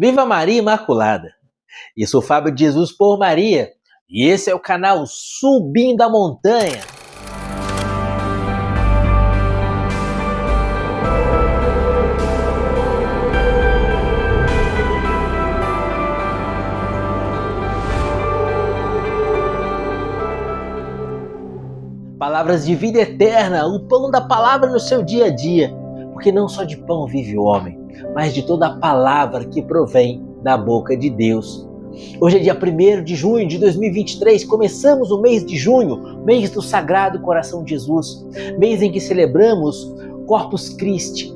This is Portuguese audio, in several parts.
Viva Maria Imaculada! Eu sou Fábio de Jesus por Maria e esse é o canal Subindo a Montanha. Palavras de vida eterna, o pão da palavra no seu dia a dia, porque não só de pão vive o homem, mas de toda a palavra que provém da boca de Deus. Hoje é dia 1º de junho de 2023, começamos o mês de junho, mês do Sagrado Coração de Jesus, mês em que celebramos Corpus Christi,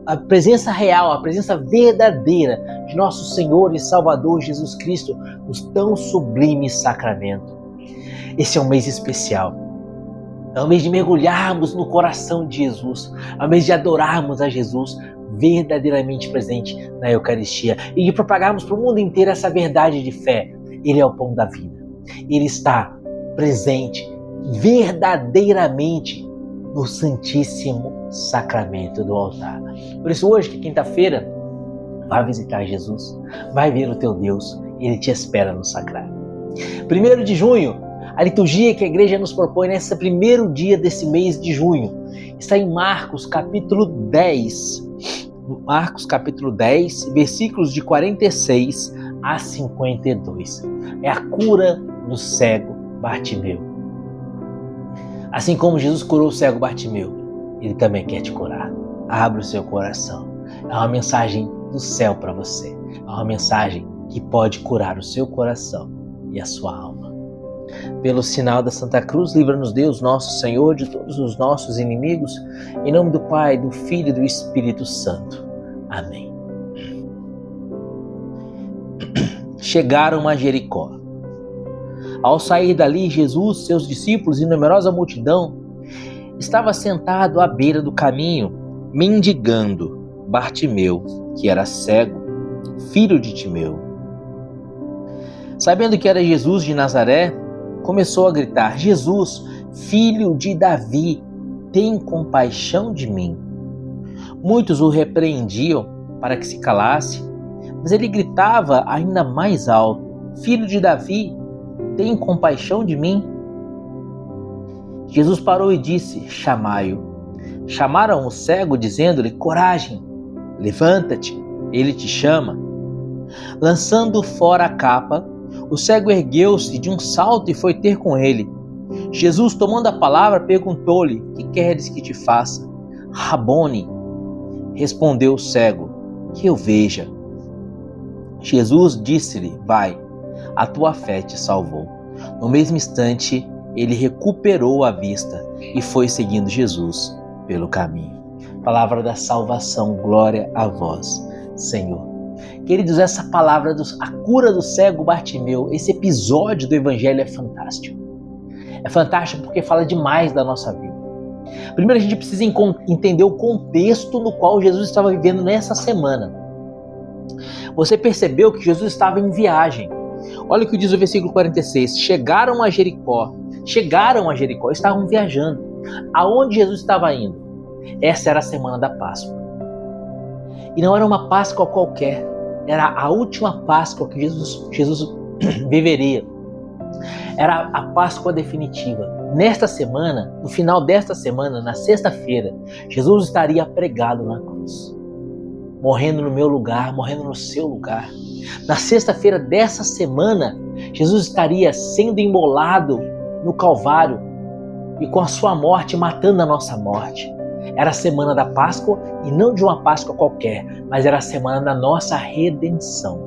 a presença real, a presença verdadeira de nosso Senhor e Salvador Jesus Cristo, nos tão sublime sacramento. Esse é um mês especial. É o mês de mergulharmos no coração de Jesus, é o mês de adorarmos a Jesus verdadeiramente presente na Eucaristia e de propagarmos para o mundo inteiro essa verdade de fé. Ele é o pão da vida. Ele está presente verdadeiramente no Santíssimo Sacramento do altar. Por isso hoje, que é quinta-feira, vai visitar Jesus, vai ver o teu Deus, Ele te espera no Sacrário. 1º de junho, a liturgia que a igreja nos propõe nesse primeiro dia desse mês de junho está em Marcos capítulo 10. Marcos capítulo 10, versículos de 46 a 52. É a cura do cego Bartimeu. Assim como Jesus curou o cego Bartimeu, Ele também quer te curar. Abre o seu coração. É uma mensagem do céu para você. É uma mensagem que pode curar o seu coração e a sua alma. Pelo sinal da Santa Cruz, livra-nos Deus, nosso Senhor, de todos os nossos inimigos. Em nome do Pai, do Filho e do Espírito Santo. Amém. Chegaram a Jericó. Ao sair dali, Jesus, seus discípulos e numerosa multidão estava sentado à beira do caminho, mendigando Bartimeu, que era cego, filho de Timeu. Sabendo que era Jesus de Nazaré, começou a gritar: Jesus, filho de Davi, tem compaixão de mim. Muitos o repreendiam para que se calasse, mas ele gritava ainda mais alto: Filho de Davi, tem compaixão de mim. Jesus parou e disse: chamai-o. Chamaram o cego, dizendo-lhe: coragem, levanta-te, ele te chama. Lançando fora a capa, o cego ergueu-se de um salto e foi ter com ele. Jesus, tomando a palavra, perguntou-lhe: que queres que te faça? Rabone, respondeu o cego, que eu veja. Jesus disse-lhe: vai, a tua fé te salvou. No mesmo instante, ele recuperou a vista e foi seguindo Jesus pelo caminho. Palavra da salvação, glória a vós, Senhor. Queridos, essa palavra, a cura do cego Bartimeu, esse episódio do Evangelho é fantástico. É fantástico porque fala demais da nossa vida. Primeiro a gente precisa entender o contexto no qual Jesus estava vivendo nessa semana. Você percebeu que Jesus estava em viagem. Olha o que diz o versículo 46. Chegaram a Jericó, estavam viajando. Aonde Jesus estava indo? Essa era a semana da Páscoa. E não era uma Páscoa qualquer, era a última Páscoa que Jesus viveria. Era a Páscoa definitiva. Nesta semana, no final desta semana, na sexta-feira, Jesus estaria pregado na cruz, morrendo no meu lugar, morrendo no seu lugar. Na sexta-feira dessa semana, Jesus estaria sendo imolado no Calvário e com a sua morte matando a nossa morte. Era a semana da Páscoa e não de uma Páscoa qualquer, mas era a semana da nossa redenção.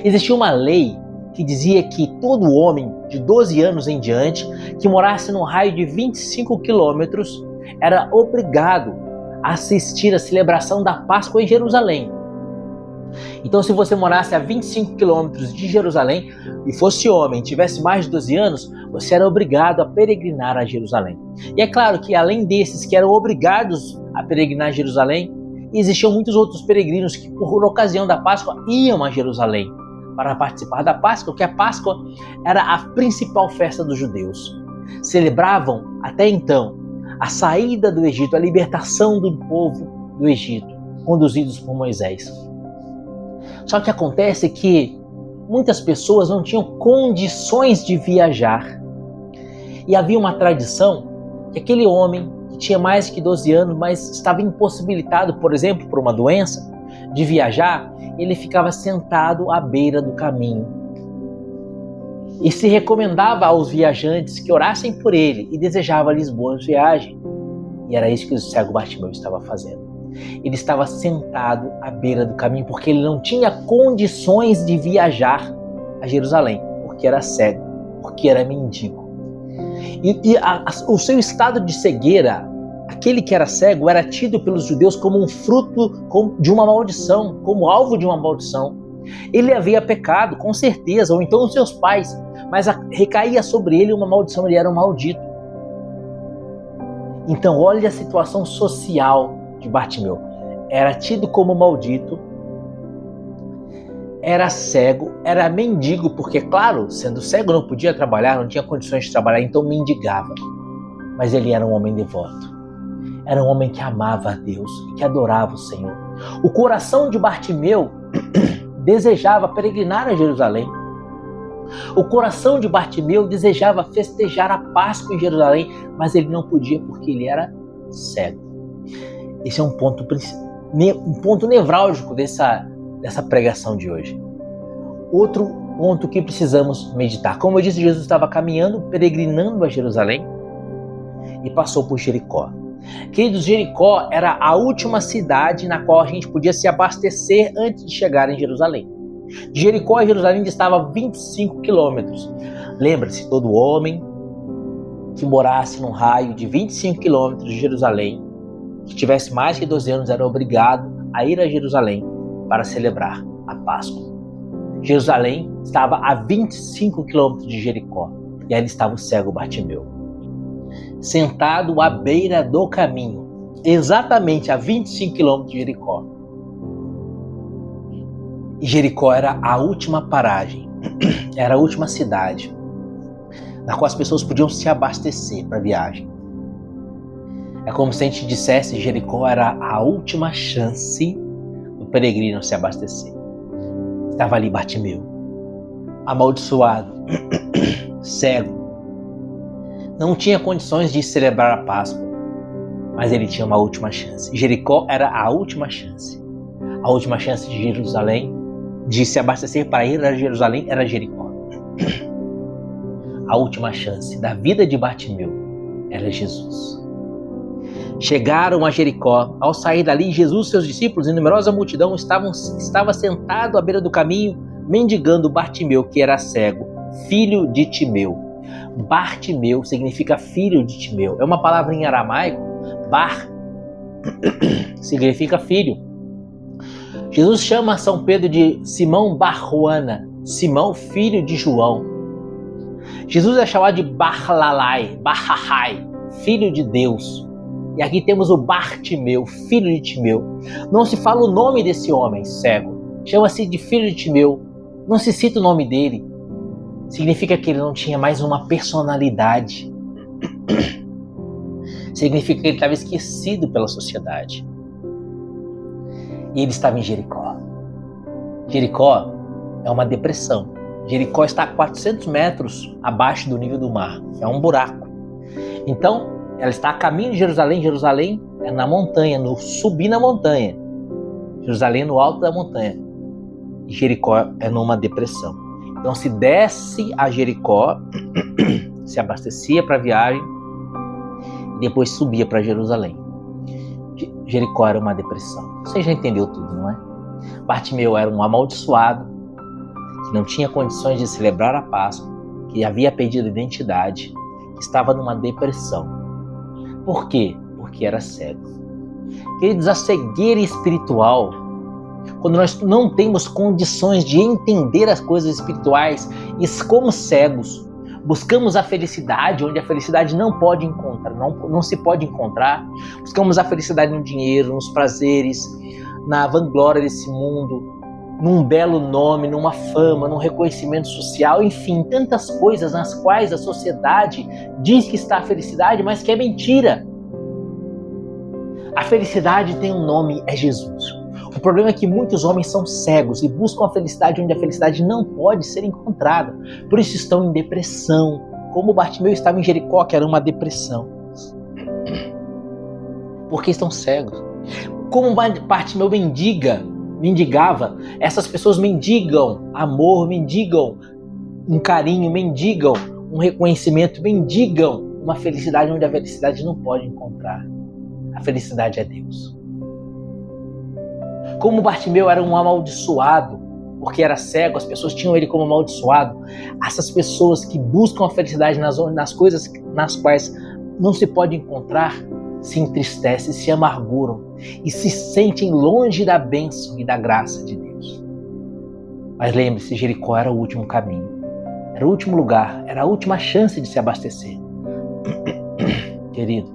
Existia uma lei que dizia que todo homem de 12 anos em diante que morasse num raio de 25 quilômetros era obrigado a assistir à celebração da Páscoa em Jerusalém. Então, se você morasse a 25 quilômetros de Jerusalém e fosse homem, tivesse mais de 12 anos, você era obrigado a peregrinar a Jerusalém. E é claro que, além desses que eram obrigados a peregrinar a Jerusalém, existiam muitos outros peregrinos que, por ocasião da Páscoa, iam a Jerusalém para participar da Páscoa, porque a Páscoa era a principal festa dos judeus. Celebravam, até então, a saída do Egito, a libertação do povo do Egito, conduzidos por Moisés. Só que acontece que muitas pessoas não tinham condições de viajar. E havia uma tradição que aquele homem que tinha mais de 12 anos, mas estava impossibilitado, por exemplo, por uma doença, de viajar, ele ficava sentado à beira do caminho. E se recomendava aos viajantes que orassem por ele e desejava-lhes boas viagens. E era isso que o cego Bartimeu estava fazendo. Ele estava sentado à beira do caminho porque ele não tinha condições de viajar a Jerusalém, porque era cego, porque era mendigo. O seu estado de cegueira, aquele que era cego, era tido pelos judeus como um fruto de uma maldição, como alvo de uma maldição. Ele havia pecado, com certeza, ou então os seus pais, mas recaía sobre ele uma maldição, ele era um maldito. Então olha a situação social de Bartimeu. Era tido como maldito, era cego, era mendigo, porque claro, sendo cego não podia trabalhar, não tinha condições de trabalhar, então mendigava. Mas ele era um homem devoto, era um homem que amava a Deus e que adorava o Senhor. O coração de Bartimeu desejava peregrinar a Jerusalém. O coração de Bartimeu desejava festejar a Páscoa em Jerusalém, mas ele não podia porque ele era cego. Esse é um ponto nevrálgico dessa pregação de hoje. Outro ponto que precisamos meditar. Como eu disse, Jesus estava caminhando, peregrinando a Jerusalém e passou por Jericó. Queridos, Jericó era a última cidade na qual a gente podia se abastecer antes de chegar em Jerusalém. De Jericó a Jerusalém distava 25 quilômetros. Lembre-se, todo homem que morasse num raio de 25 quilômetros de Jerusalém, que tivesse mais de 12 anos, era obrigado a ir a Jerusalém para celebrar a Páscoa. Jerusalém estava a 25 quilômetros de Jericó e ali estava o cego Bartimeu, sentado à beira do caminho, exatamente a 25 quilômetros de Jericó. E Jericó era a última paragem, era a última cidade na qual as pessoas podiam se abastecer para a viagem. É como se a gente dissesse que Jericó era a última chance do peregrino se abastecer. Estava ali Bartimeu, amaldiçoado, cego, não tinha condições de celebrar a Páscoa, mas ele tinha uma última chance. Jericó era a última chance de Jerusalém, de se abastecer para ir a Jerusalém, era Jericó. A última chance da vida de Bartimeu era Jesus. Chegaram a Jericó. Ao sair dali, Jesus, seus discípulos e numerosa multidão estava sentado à beira do caminho, mendigando Bartimeu, que era cego, filho de Timeu. Bartimeu significa filho de Timeu. É uma palavra em aramaico. Bar significa filho. Jesus chama São Pedro de Simão Bar-Joana, Simão, filho de João. Jesus é chamado de Bar-Lalai, Bar-Hahai, filho de Deus. E aqui temos o Bartimeu, filho de Timeu. Não se fala o nome desse homem cego. Chama-se de filho de Timeu. Não se cita o nome dele. Significa que ele não tinha mais uma personalidade. Significa que ele estava esquecido pela sociedade. E ele estava em Jericó. Jericó é uma depressão. Jericó está a 400 metros abaixo do nível do mar. É um buraco. Então, ela está a caminho de Jerusalém. Jerusalém é na montanha, no subir na montanha. Jerusalém é no alto da montanha. E Jericó é numa depressão. Então, se desce a Jericó, se abastecia para a viagem e depois subia para Jerusalém. Jericó era uma depressão. Você já entendeu tudo, não é? Bartimeu era um amaldiçoado que não tinha condições de celebrar a Páscoa, que havia perdido a identidade, que estava numa depressão. Por quê? Porque era cego. Queridos, a cegueira espiritual, quando nós não temos condições de entender as coisas espirituais e como cegos, buscamos a felicidade onde a felicidade não pode encontrar, não se pode encontrar. Buscamos a felicidade no dinheiro, nos prazeres, na vanglória desse mundo, num belo nome, numa fama, num reconhecimento social, enfim, tantas coisas nas quais a sociedade diz que está a felicidade, mas que é mentira. A felicidade tem um nome, é Jesus. O problema é que muitos homens são cegos e buscam a felicidade onde a felicidade não pode ser encontrada. Por isso estão em depressão. Como Bartimeu estava em Jericó, que era uma depressão. Porque estão cegos. Como Bartimeu mendigava, essas pessoas mendigam amor, mendigam um carinho, mendigam um reconhecimento, mendigam uma felicidade onde a felicidade não pode encontrar. A felicidade é Deus. Como Bartimeu era um amaldiçoado, porque era cego, as pessoas tinham ele como amaldiçoado. Essas pessoas que buscam a felicidade nas coisas nas quais não se pode encontrar, se entristecem, se amarguram e se sentem longe da bênção e da graça de Deus. Mas lembre-se, Jericó era o último caminho, era o último lugar, era a última chance de se abastecer. Querido,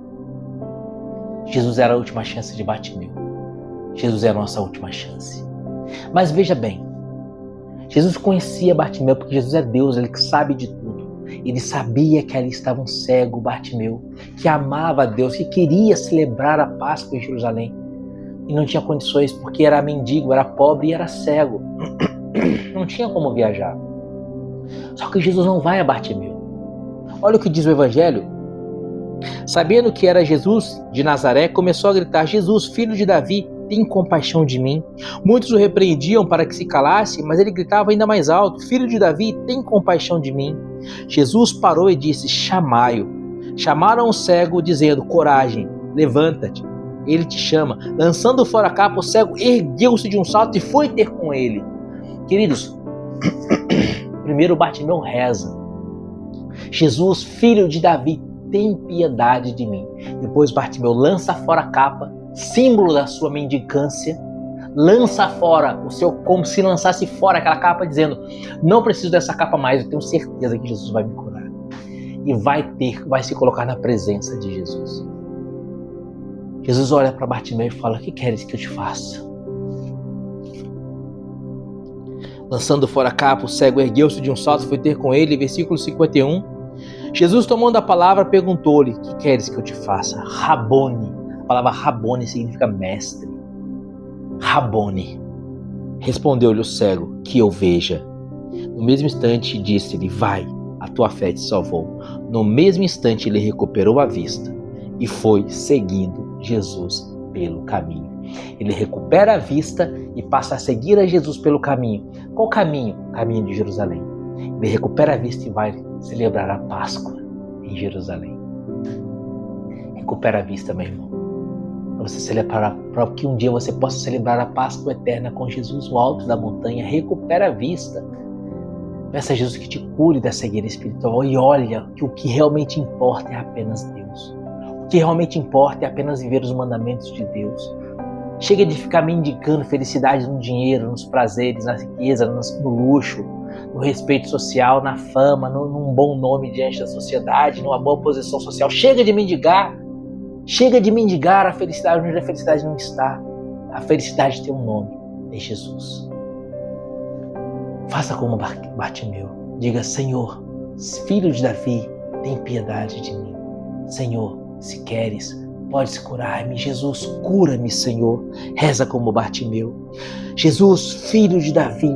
Jesus era a última chance de Bartimeu. Jesus era a nossa última chance. Mas veja bem, Jesus conhecia Bartimeu porque Jesus é Deus, Ele que sabe de tudo. Ele sabia que ali estava um cego, Bartimeu, que amava a Deus, que queria celebrar a Páscoa em Jerusalém. E não tinha condições porque era mendigo, era pobre e era cego. Não tinha como viajar. Só que Jesus não vai a Bartimeu. Olha o que diz o Evangelho. Sabendo que era Jesus de Nazaré, começou a gritar: Jesus, filho de Davi, tem compaixão de mim. Muitos o repreendiam para que se calasse, mas ele gritava ainda mais alto: Filho de Davi, tem compaixão de mim. Jesus parou e disse: chamai-o. Chamaram o cego, dizendo: coragem, levanta-te, ele te chama. Lançando fora a capa, o cego ergueu-se de um salto e foi ter com ele. Queridos, primeiro Bartimeu reza: Jesus, filho de Davi, tem piedade de mim. Depois Bartimeu lança fora a capa, símbolo da sua mendicância, lança fora o seu, como se lançasse fora aquela capa, dizendo: não preciso dessa capa mais, eu tenho certeza que Jesus vai me curar. E vai se colocar na presença de Jesus. Jesus olha para Bartimeu e fala: o que queres que eu te faça? Lançando fora a capa, o cego ergueu-se de um salto e foi ter com ele. Versículo 51. Jesus, tomando a palavra, perguntou-lhe: o que queres que eu te faça? Rabone. A palavra Rabone significa mestre. Rabone. Respondeu-lhe o cego: que eu veja. No mesmo instante disse-lhe: vai, a tua fé te salvou. No mesmo instante ele recuperou a vista e foi seguindo Jesus pelo caminho. Ele recupera a vista e passa a seguir a Jesus pelo caminho. Qual caminho? O caminho de Jerusalém. Ele recupera a vista e vai celebrar a Páscoa em Jerusalém. Recupera a vista, meu irmão. Para você celebrar, para que um dia você possa celebrar a Páscoa eterna com Jesus no alto da montanha. Recupera a vista. Peça a Jesus que te cure da cegueira espiritual e olha que o que realmente importa é apenas Deus. O que realmente importa é apenas viver os mandamentos de Deus. Chega de ficar mendigando felicidade no dinheiro, nos prazeres, na riqueza, no luxo, no respeito social, na fama, num bom nome diante da sociedade, numa boa posição social. Chega de mendigar. Chega de mendigar a felicidade onde a felicidade não está. A felicidade tem um nome, é Jesus. Faça como Bartimeu. Diga: Senhor, filho de Davi, tem piedade de mim. Senhor, se queres, podes curar-me. Jesus, cura-me, Senhor. Reza como Bartimeu. Jesus, filho de Davi,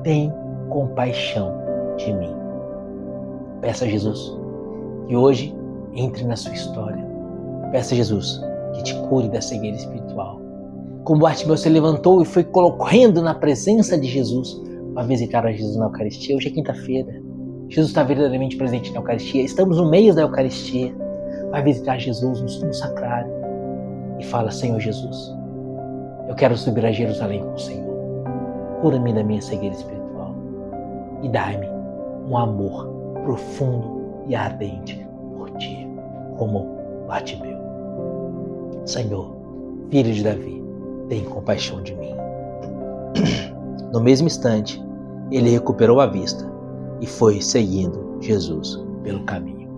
tem compaixão de mim. Peça a Jesus que hoje entre na sua história. Peça a Jesus que te cure da cegueira espiritual. Como Bartimeu se levantou e foi correndo na presença de Jesus para visitar a Jesus na Eucaristia. Hoje é quinta-feira. Jesus está verdadeiramente presente na Eucaristia. Estamos no meio da Eucaristia. Vai visitar Jesus no sacrário e fala: Senhor Jesus, eu quero subir a Jerusalém com o Senhor. Cura-me da minha cegueira espiritual e dai-me um amor profundo e ardente por ti, como Bartimeu. Senhor, filho de Davi, tem compaixão de mim. No mesmo instante, ele recuperou a vista e foi seguindo Jesus pelo caminho.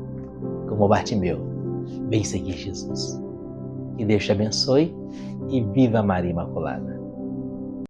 Como Bartimeu, vem seguir Jesus. Que Deus te abençoe e viva Maria Imaculada.